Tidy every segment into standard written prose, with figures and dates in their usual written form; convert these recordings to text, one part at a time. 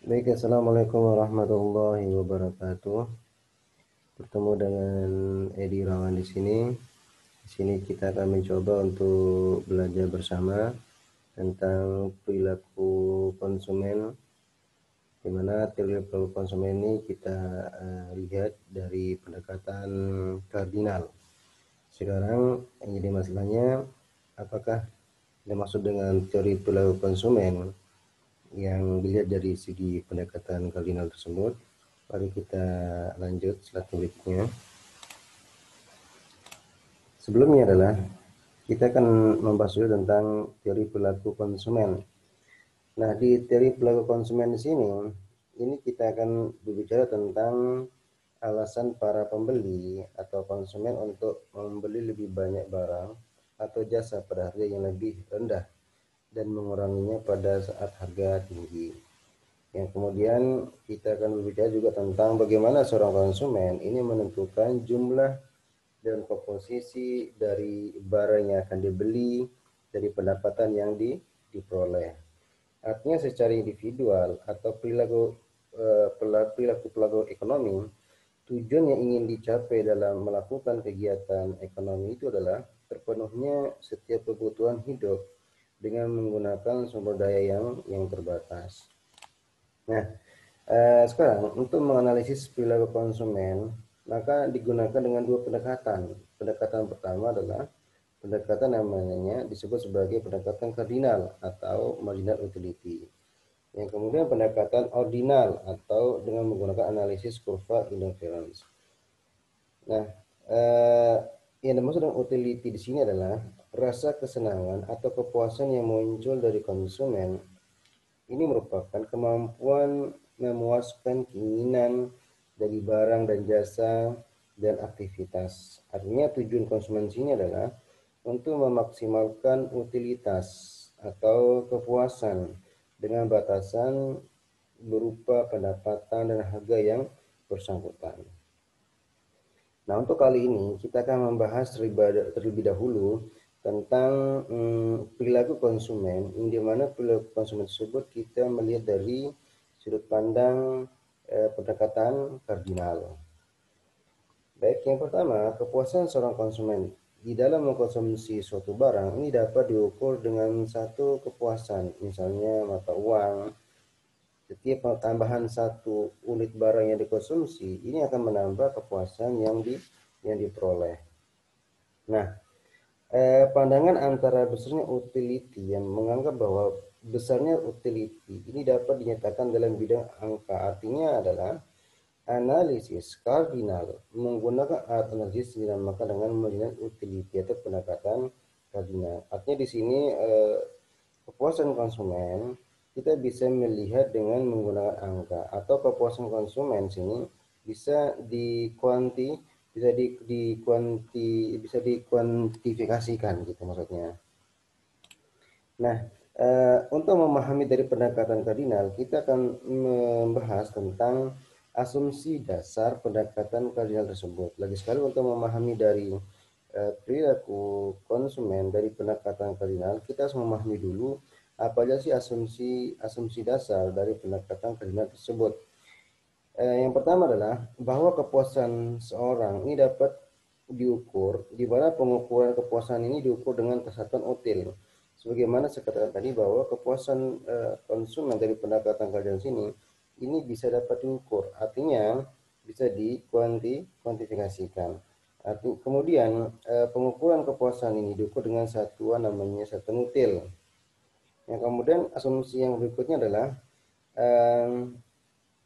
Baik, assalamualaikum warahmatullahi wabarakatuh. Bertemu dengan Edi Rawan di sini. Di sini kita akan mencoba untuk belajar bersama tentang perilaku konsumen, di mana perilaku konsumen ini kita lihat dari pendekatan kardinal. Sekarang yang jadi masalahnya, apakah dimaksud dengan teori perilaku konsumen yang dilihat dari segi pendekatan kardinal tersebut? Mari kita lanjut slide berikutnya. Sebelumnya adalah kita akan membahas dulu tentang teori perilaku konsumen. Nah, di teori perilaku konsumen di sini, ini kita akan berbicara tentang alasan para pembeli atau konsumen untuk membeli lebih banyak barang atau jasa pada harga yang lebih rendah dan menguranginya pada saat harga tinggi. Yang kemudian kita akan berbicara juga tentang bagaimana seorang konsumen ini menentukan jumlah dan komposisi dari barang yang akan dibeli dari pendapatan yang diperoleh. Artinya secara individual atau perilaku ekonomi, tujuan yang ingin dicapai dalam melakukan kegiatan ekonomi itu adalah terpenuhnya setiap kebutuhan hidup dengan menggunakan sumber daya yang terbatas. Nah, sekarang untuk menganalisis perilaku konsumen, maka digunakan dengan dua pendekatan. Pendekatan pertama adalah pendekatan namanya disebut sebagai pendekatan kardinal atau marginal utility. Yang kemudian pendekatan ordinal atau dengan menggunakan analisis kurva interference. Nah, yang dimaksud dengan utility di sini adalah rasa kesenangan atau kepuasan yang muncul dari konsumen. Ini merupakan kemampuan memuaskan keinginan dari barang dan jasa dan aktivitas. Artinya tujuan konsumen sini adalah untuk memaksimalkan utilitas atau kepuasan dengan batasan berupa pendapatan dan harga yang bersangkutan. Nah, untuk kali ini kita akan membahas terlebih dahulu tentang perilaku konsumen, di mana perilaku konsumen tersebut kita melihat dari sudut pandang pendekatan kardinal. Baik, yang pertama, kepuasan seorang konsumen di dalam mengkonsumsi suatu barang ini dapat diukur dengan satu kepuasan, misalnya mata uang. Setiap tambahan satu unit barang yang dikonsumsi ini akan menambah kepuasan yang diperoleh. Nah, pandangan antara besarnya utility yang menganggap bahwa besarnya utility ini dapat dinyatakan dalam bidang angka. Artinya adalah analisis kardinal menggunakan alat analisis dinamakan dengan marginal utility atau pendekatan kardinal. Artinya di sini kepuasan konsumen kita bisa melihat dengan menggunakan angka, atau kepuasan konsumen sini bisa bisa dikuantifikasikan gitu maksudnya. Nah, untuk memahami dari pendekatan kardinal, kita akan membahas tentang asumsi dasar pendekatan kardinal tersebut. Lagi sekali untuk memahami dari perilaku konsumen dari pendekatan kardinal, kita harus memahami dulu apa aja sih asumsi dasar dari pendekatan kardinal tersebut. Yang pertama adalah bahwa kepuasan seorang ini dapat diukur, di mana pengukuran kepuasan ini diukur dengan kesatuan util. Sebagaimana saya katakan tadi bahwa kepuasan konsumen dari pendekatan kardinal sini ini bisa dapat diukur, artinya bisa dikuantifikasikan. Kemudian pengukuran kepuasan ini diukur dengan satuan namanya satuan util. Yang kemudian asumsi yang berikutnya adalah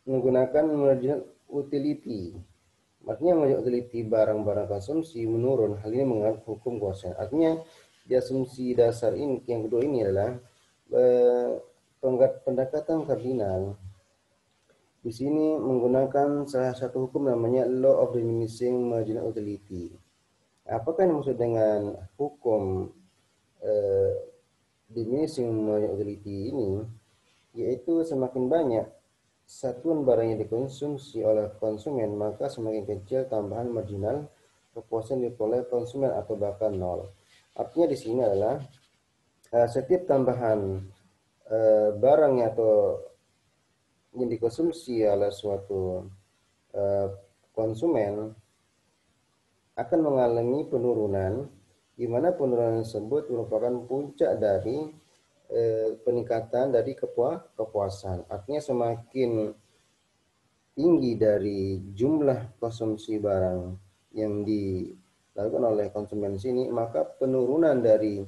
menggunakan marginal utility. Artinya marginal utility barang-barang konsumsi menurun. Hal ini menganggap hukum kuasa. Artinya di asumsi dasar ini yang kedua ini adalah pendekatan kardinal. Di sini menggunakan salah satu hukum namanya law of diminishing marginal utility. Apakah yang dimaksud dengan hukum diminishing marginal utility ini? Yaitu semakin banyak satuan barang yang dikonsumsi oleh konsumen, maka semakin kecil tambahan marginal kepuasan diperoleh konsumen atau bahkan nol. Artinya di sini adalah setiap tambahan barangnya atau yang dikonsumsi oleh suatu konsumen akan mengalami penurunan, di mana penurunan tersebut merupakan puncak dari peningkatan dari kepuasan. Artinya semakin tinggi dari jumlah konsumsi barang yang dilakukan oleh konsumen sini, maka penurunan dari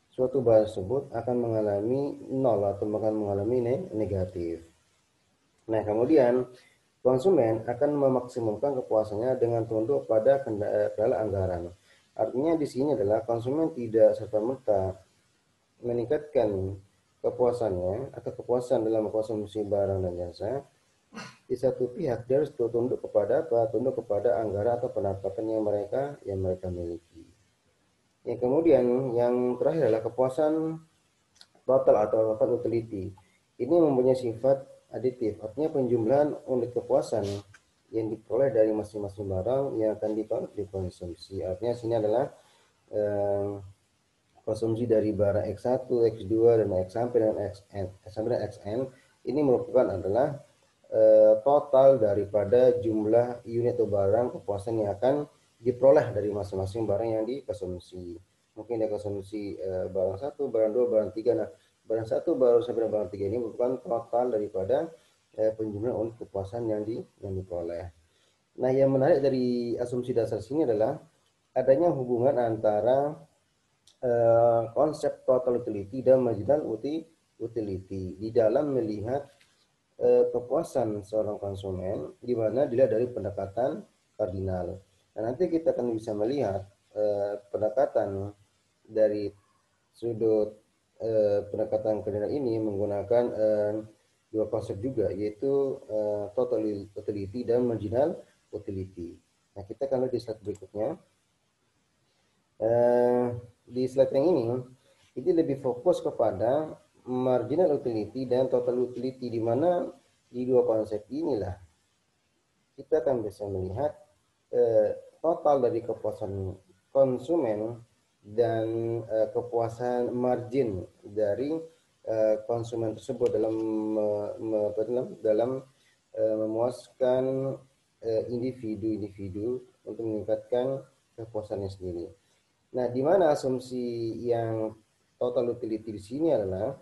suatu barang tersebut akan mengalami nol atau akan mengalami negatif. Nah, kemudian konsumen akan memaksimalkan kepuasannya dengan tunduk pada kendala anggaran. Artinya di sini adalah konsumen tidak serta-merta meningkatkan kepuasannya atau kepuasan dalam konsumsi barang dan jasa. Di satu pihak dia harus tunduk kepada apa? Tunduk kepada anggaran atau pendapatan yang mereka miliki. Yang kemudian yang terakhir adalah kepuasan total atau total utility. Ini mempunyai sifat aditif, artinya penjumlahan unit kepuasan yang diperoleh dari masing-masing barang yang akan dikonsumsi. Artinya sini adalah konsumsi dari barang X1, X2 dan X sampai dengan Xn ini merupakan adalah total daripada jumlah unit atau barang kepuasan yang akan diperoleh dari masing-masing barang yang dikonsumsi. Mungkin dia konsumsi barang 1, barang 2, barang 3. Nah, barang 1 baru sampai barang 3 ini merupakan total daripada penjumlahan unit kepuasan yang diperoleh. Nah, yang menarik dari asumsi dasar sini adalah adanya hubungan antara konsep total utility dan marginal utility di dalam melihat kepuasan seorang konsumen, di mana dilihat dari pendekatan kardinal. Nah, nanti kita akan bisa melihat pendekatan dari sudut pendekatan kardinal ini menggunakan dua konsep juga, yaitu total utility dan marginal utility. Nah, kita akan lihat di slide berikutnya. Di slide yang ini lebih fokus kepada marginal utility dan total utility, di mana di dua konsep inilah kita akan bisa melihat total dari kepuasan konsumen dan kepuasan margin dari konsumen tersebut dalam memuaskan individu-individu untuk meningkatkan kepuasannya sendiri. Nah, di mana asumsi yang total utility di sini adalah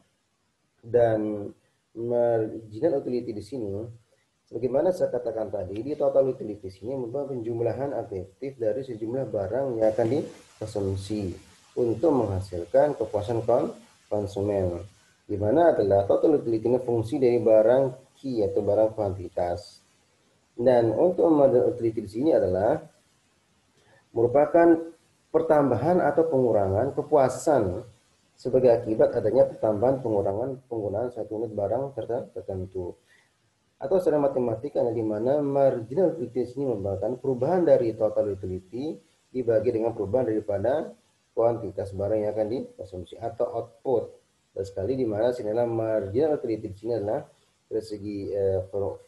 dan marginal utility di sini, sebagaimana saya katakan tadi, di total utility sini merupakan penjumlahan efektif dari sejumlah barang yang akan dikonsumsi untuk menghasilkan kepuasan konsumen. Di mana adalah total utility ini fungsi dari barang key atau barang kuantitas. Dan untuk marginal utility di sini adalah merupakan pertambahan atau pengurangan kepuasan sebagai akibat adanya pertambahan pengurangan penggunaan satu unit barang tertentu. Atau secara matematika, di mana marginal utility ini merupakan perubahan dari total utility dibagi dengan perubahan daripada kuantitas barang yang akan dikonsumsi atau output. Dan sekali di mana sini adalah marginal utility di sini adalah dari segi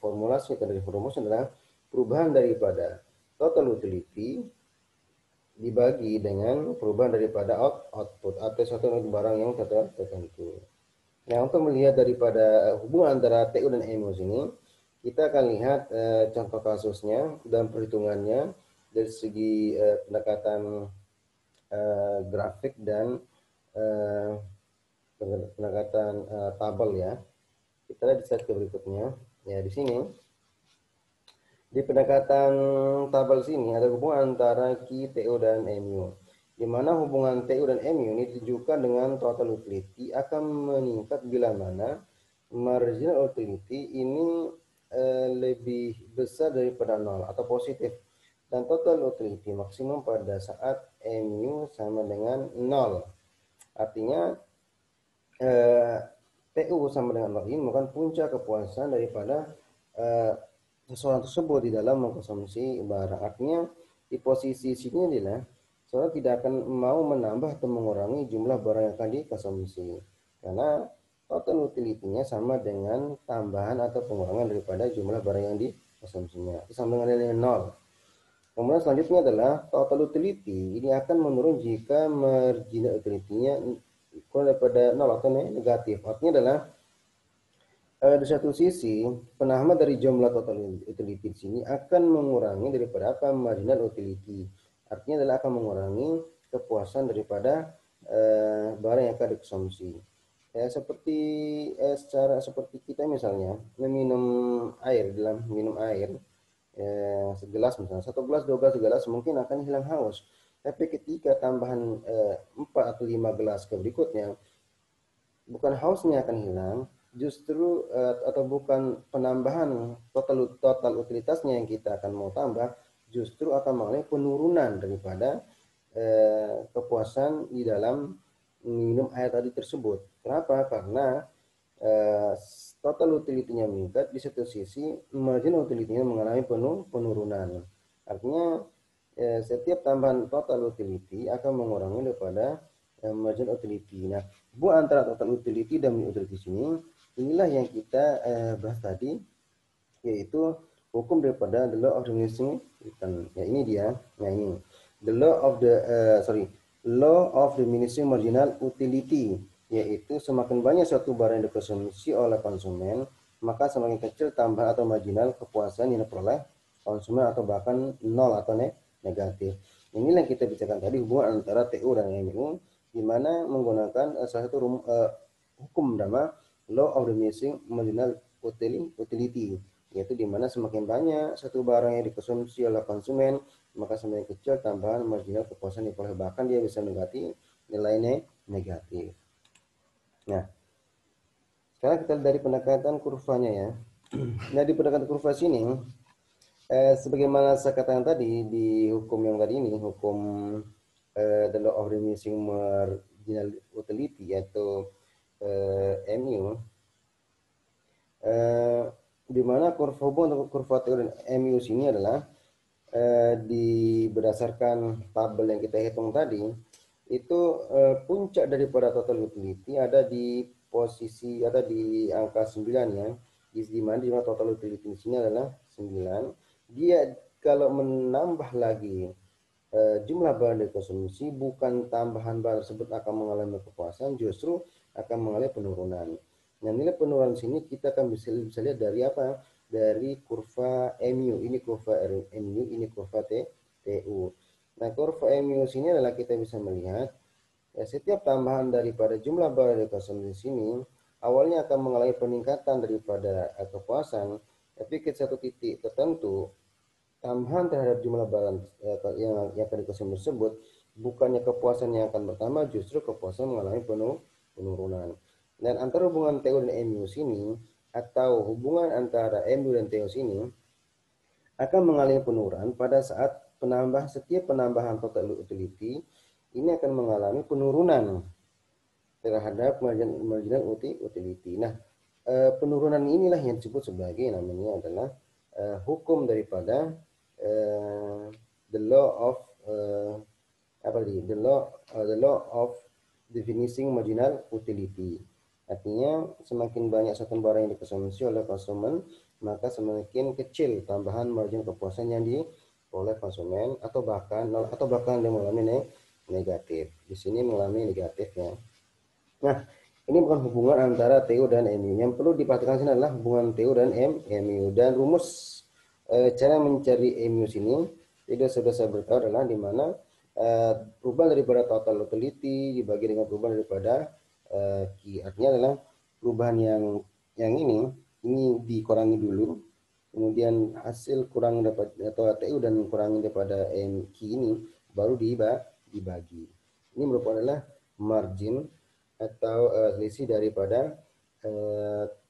formulasi atau dari rumus adalah perubahan daripada total utility dibagi dengan perubahan daripada output atau suatu barang yang tertentu. Nah, untuk melihat daripada hubungan antara TU dan MU ini, kita akan lihat contoh kasusnya dan perhitungannya dari segi pendekatan grafik dan pendekatan tabel ya. Kita lihat di slide berikutnya. Ya, di sini di pendekatan tabel sini ada hubungan antara Q, TO, dan MU. Di mana hubungan TO dan MU ini ditunjukkan dengan total utility akan meningkat bila mana marginal utility ini lebih besar daripada 0 atau positif. Dan total utility maksimum pada saat MU sama dengan 0. Artinya TU sama dengan 0 ini merupakan puncak kepuasan daripada seseorang tersebut di dalam mengkonsumsi barang. Artinya di posisi sini adalah seorang tidak akan mau menambah atau mengurangi jumlah barang yang akan dikonsumsi, karena total utility-nya sama dengan tambahan atau pengurangan daripada jumlah barang yang dikonsumsinya. Itu sama dengan nilai 0. Kemudian selanjutnya adalah total utility ini akan menurun jika marginal utility-nya kurang daripada 0 atau negatif. Artinya adalah Di satu sisi, penambah dari jumlah total utility di sini akan mengurangi daripada apa marginal utility. Artinya adalah akan mengurangi kepuasan daripada barang yang akan dikonsumsi. Seperti seperti kita misalnya meminum air, dalam minum air segelas misalnya, satu gelas, dua gelas, tiga gelas mungkin akan hilang haus. Tapi ketika tambahan 4 atau 5 gelas ke berikutnya, bukan hausnya akan hilang, justru atau bukan penambahan total total utilitasnya yang kita akan mau tambah, justru akan mengalami penurunan daripada kepuasan di dalam minum air tadi tersebut. Kenapa? Karena eh, total utility-nya meningkat, di satu sisi margin utility-nya mengalami penurunan. Artinya setiap tambahan total utility akan mengurangi daripada margin utility. Nah, hubungan antara total utility dan margin utility sini, inilah yang kita bahas tadi, yaitu hukum daripada the law of diminishing return. Ya, ini dia. Nah, ini the law of the law of diminishing marginal utility, yaitu semakin banyak suatu barang yang dikonsumsi oleh konsumen, maka semakin kecil tambahan atau marginal kepuasan yang diperoleh konsumen atau bahkan nol atau negatif. Inilah yang kita bicarakan tadi, hubungan antara TU dan MU, di mana menggunakan salah satu hukum nama law of diminishing marginal utility, yaitu di mana semakin banyak satu barang yang dikonsumsi oleh konsumen, maka semakin kecil tambahan marginal kepuasan diperoleh, bahkan dia bisa negatif, nilainya negatif. Nah, sekarang kita dari pendekatan kurvanya ya. Nah, di pendekatan kurva sini, sebagaimana saya katakan tadi di hukum yang tadi ini, hukum the law of diminishing marginal utility, yaitu MU, di mana kurva hubungan kurva TU dan MU sini adalah berdasarkan tabel yang kita hitung tadi, itu puncak daripada total utility ada di angka 9 ya. Di mana total utility di sini adalah 9. Dia kalau menambah lagi jumlah barang dikonsumsi, bukan tambahan barang tersebut akan mengalami kepuasan, justru akan mengalami penurunan. Nah, nilai penurunan sini kita akan bisa lihat dari apa? Dari kurva MU. Ini kurva MU, ini kurva TU. Nah, kurva MU sini adalah kita bisa melihat setiap tambahan daripada jumlah barang dikonsumsi di sini awalnya akan mengalami peningkatan daripada kepuasan, tapi ke satu titik tertentu tambahan terhadap jumlah barang yang akan dikonsumsi tersebut, bukannya kepuasan yang akan bertambah, justru kepuasan mengalami penurunan. Dan antara hubungan TU dan MU sini, atau hubungan antara MU dan TU sini, akan mengalami penurunan pada saat setiap penambahan total utility ini akan mengalami penurunan terhadap marginal utility. Nah, penurunan inilah yang disebut sebagai namanya adalah hukum daripada the law of the law of diminishing marginal utility. Artinya semakin banyak satu barang yang dikonsumsi oleh konsumen, maka semakin kecil tambahan margin kepuasan yang diperoleh konsumen, atau bahkan nol, atau bahkan dia mengalami negatif. Di sini mengalami negatif ya. Nah, ini bukan hubungan antara TU dan MU. Yang perlu diperhatikan sini adalah hubungan TU dan MU. Dan rumus cara mencari MU sini, tidak sudah saya beritahu adalah di mana perubahan daripada total utility dibagi dengan perubahan daripada key. Artinya adalah perubahan yang ini dikurangi dulu, kemudian hasil kurang dapat atau TU dan kurangi daripada key ini baru dibagi. Ini merupakan adalah margin atau selisih daripada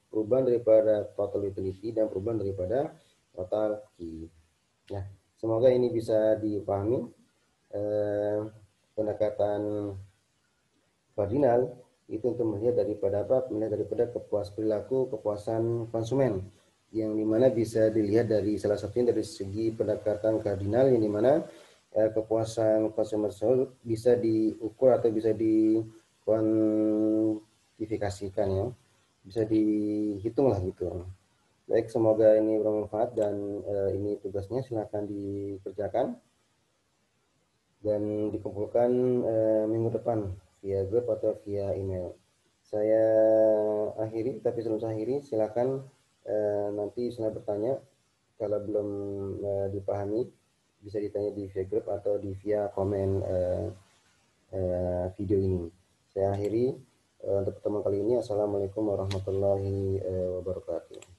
perubahan daripada total utility dan perubahan daripada total key. Nah, semoga ini bisa dipahami pendekatan kardinal itu untuk melihat daripada apa? Melihat daripada perilaku kepuasan konsumen, yang dimana bisa dilihat dari salah satunya dari segi pendekatan kardinal, yang dimana kepuasan konsumen tersebut bisa diukur atau bisa dikuantifikasikan ya, bisa dihitung lah gitu. Baik, semoga ini bermanfaat dan ini tugasnya silakan dikerjakan dan dikumpulkan minggu depan via grup atau via email. Saya akhiri, tapi sebelum saya akhiri, silakan nanti setelah bertanya, kalau belum dipahami, bisa ditanya di via grup atau di via komen video ini. Saya akhiri untuk pertemuan kali ini. Assalamualaikum warahmatullahi wabarakatuh.